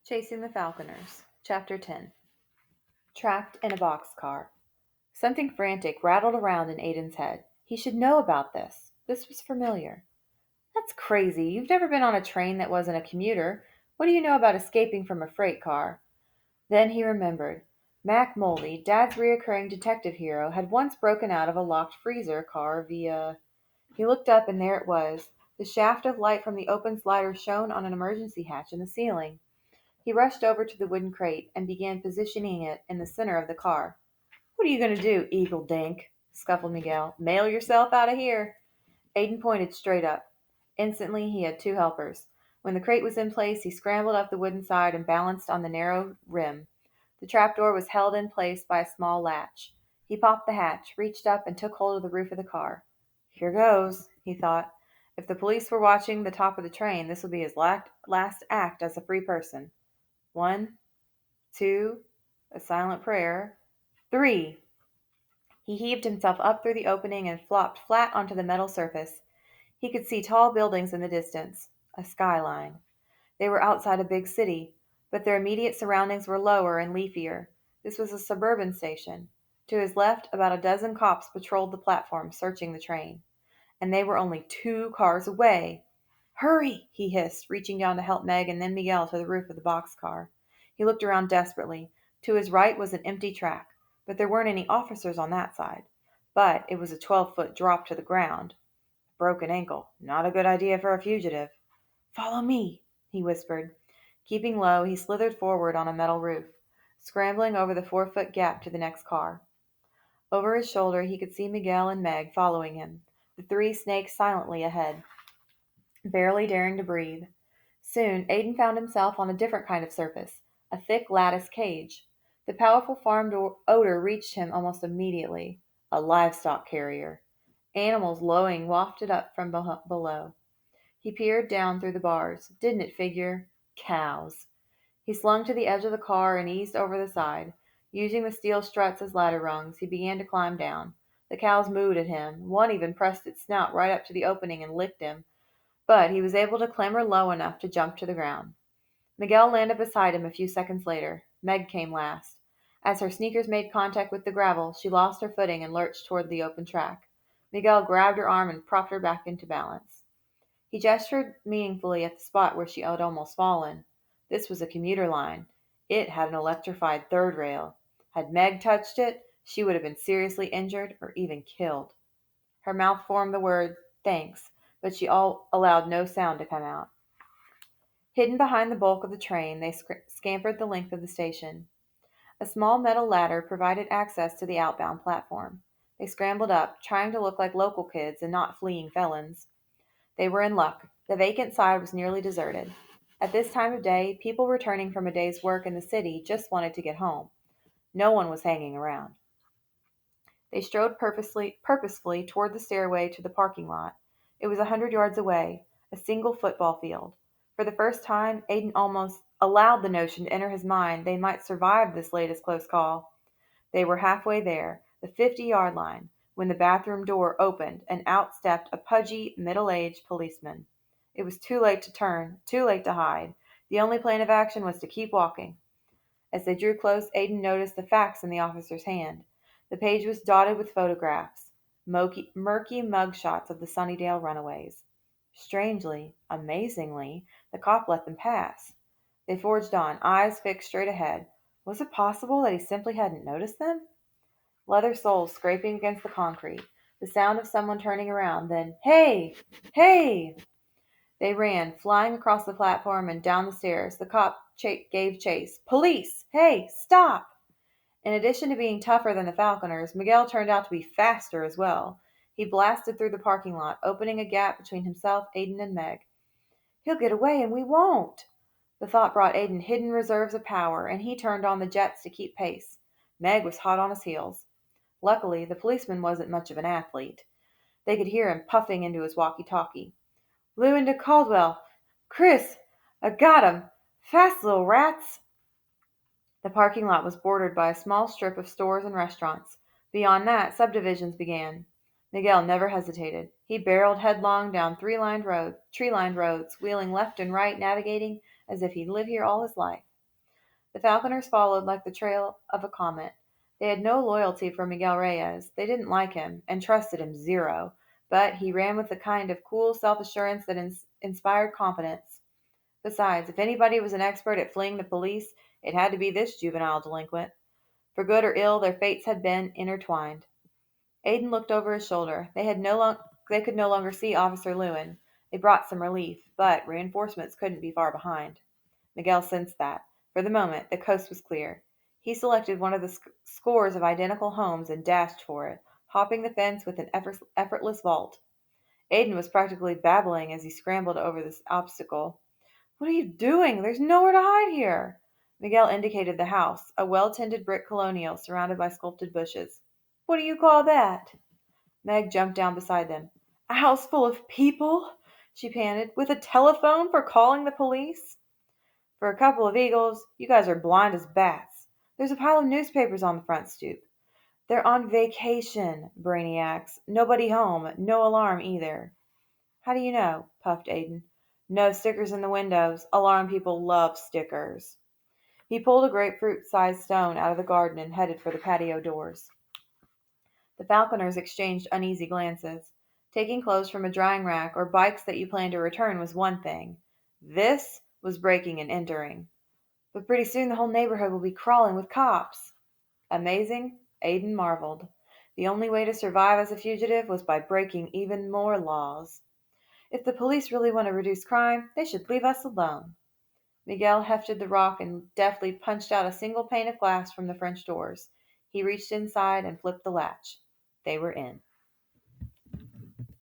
Chasing the Falconers. Chapter 10. Trapped in a boxcar. Something frantic rattled around in Aiden's head. He should know about this. This was familiar. That's crazy. You've never been on a train that wasn't a commuter. What do you know about escaping from a freight car? Then he remembered. Mac Moldy, Dad's reoccurring detective hero, had once broken out of a locked freezer car via. He looked up and there it was. The shaft of light from the open slider shone on an emergency hatch in the ceiling. He rushed over to the wooden crate and began positioning it in the center of the car. "What are you going to do, Eagle Dink?" scuffled Miguel. "Mail yourself out of here." Aiden pointed straight up. Instantly he had two helpers. When the crate was in place, he scrambled up the wooden side and balanced on the narrow rim. The trapdoor was held in place by a small latch. He popped the hatch, reached up, and took hold of the roof of the car. "Here goes," he thought. If the police were watching the top of the train, this would be his last act as a free person. One, two, a silent prayer. Three! He heaved himself up through the opening and flopped flat onto the metal surface. He could see tall buildings in the distance, a skyline. They were outside a big city, but their immediate surroundings were lower and leafier. This was a suburban station. To his left, about a dozen cops patrolled the platform, searching the train. And they were only 2 cars away. "Hurry!" he hissed, reaching down to help Meg and then Miguel to the roof of the boxcar. He looked around desperately. To his right was an empty track, but there weren't any officers on that side. But it was a 12-foot drop to the ground. A broken ankle. Not a good idea for a fugitive. "Follow me," he whispered. Keeping low, he slithered forward on a metal roof, scrambling over the 4-foot gap to the next car. Over his shoulder he could see Miguel and Meg following him, the three snaked silently ahead, barely daring to breathe. Soon Aiden found himself on a different kind of surface, a thick lattice cage. The powerful farm odor reached him almost immediately. A livestock carrier. Animals lowing wafted up from below. He peered down through the bars. Didn't it figure? Cows. He slung to the edge of the car and eased over the side. Using the steel struts as ladder rungs, he began to climb down. The cows mooed at him. One even pressed its snout right up to the opening and licked him, but he was able to clamber low enough to jump to the ground. Miguel landed beside him a few seconds later. Meg came last. As her sneakers made contact with the gravel, she lost her footing and lurched toward the open track. Miguel grabbed her arm and propped her back into balance. He gestured meaningfully at the spot where she had almost fallen. This was a commuter line. It had an electrified third rail. Had Meg touched it, she would have been seriously injured or even killed. Her mouth formed the word, "Thanks," but she allowed no sound to come out. Hidden behind the bulk of the train, they scampered the length of the station. A small metal ladder provided access to the outbound platform. They scrambled up, trying to look like local kids and not fleeing felons. They were in luck. The vacant side was nearly deserted. At this time of day, people returning from a day's work in the city just wanted to get home. No one was hanging around. They strode purposefully toward the stairway to the parking lot. It was 100 yards away, a single football field. For the first time, Aiden almost allowed the notion to enter his mind they might survive this latest close call. They were halfway there, the 50-yard line, when the bathroom door opened and out stepped a pudgy, middle-aged policeman. It was too late to turn, too late to hide. The only plan of action was to keep walking. As they drew close, Aiden noticed the facts in the officer's hand. The page was dotted with photographs, murky mugshots of the Sunnydale runaways. Strangely, amazingly, the cop let them pass. They forged on, eyes fixed straight ahead. Was it possible that he simply hadn't noticed them? Leather soles scraping against the concrete, the sound of someone turning around, then, "Hey! Hey!" They ran, flying across the platform and down the stairs. The cop gave chase. "Police! Hey! Stop!" In addition to being tougher than the Falconers, Miguel turned out to be faster as well. He blasted through the parking lot, opening a gap between himself, Aiden, and Meg. "He'll get away and we won't." The thought brought Aiden hidden reserves of power, and he turned on the jets to keep pace. Meg was hot on his heels. Luckily, the policeman wasn't much of an athlete. They could hear him puffing into his walkie-talkie. "Lou into Caldwell. Chris, I got 'em. Fast little rats." The parking lot was bordered by a small strip of stores and restaurants. Beyond that, subdivisions began. Miguel never hesitated. He barreled headlong down tree-lined roads, wheeling left and right, navigating as if he'd lived here all his life. The Falconers followed like the trail of a comet. They had no loyalty for Miguel Reyes. They didn't like him, and trusted him zero. But he ran with the kind of cool self-assurance that inspired confidence. Besides, if anybody was an expert at fleeing the police, it had to be this juvenile delinquent. For good or ill, their fates had been intertwined. Aiden looked over his shoulder. They could no longer see Officer Lewin. They brought some relief, but reinforcements couldn't be far behind. Miguel sensed that. For the moment, the coast was clear. He selected one of the scores of identical homes and dashed for it, hopping the fence with an effortless vault. Aiden was practically babbling as he scrambled over this obstacle. "What are you doing? There's nowhere to hide here." Miguel indicated the house, a well-tended brick colonial surrounded by sculpted bushes. "What do you call that?" Meg jumped down beside them. "A house full of people?" she panted. "With a telephone for calling the police?" "For a couple of eagles, you guys are blind as bats. There's a pile of newspapers on the front stoop." "They're on vacation, brainiacs. Nobody home. No alarm either." "How do you know?" puffed Aiden. "No stickers in the windows. Alarm people love stickers." He pulled a grapefruit-sized stone out of the garden and headed for the patio doors. The Falconers exchanged uneasy glances. Taking clothes from a drying rack or bikes that you planned to return was one thing. This was breaking and entering. "But pretty soon the whole neighborhood will be crawling with cops." Amazing? Aiden marveled. The only way to survive as a fugitive was by breaking even more laws. If the police really want to reduce crime, they should leave us alone. Miguel hefted the rock and deftly punched out a single pane of glass from the French doors. He reached inside and flipped the latch. They were in.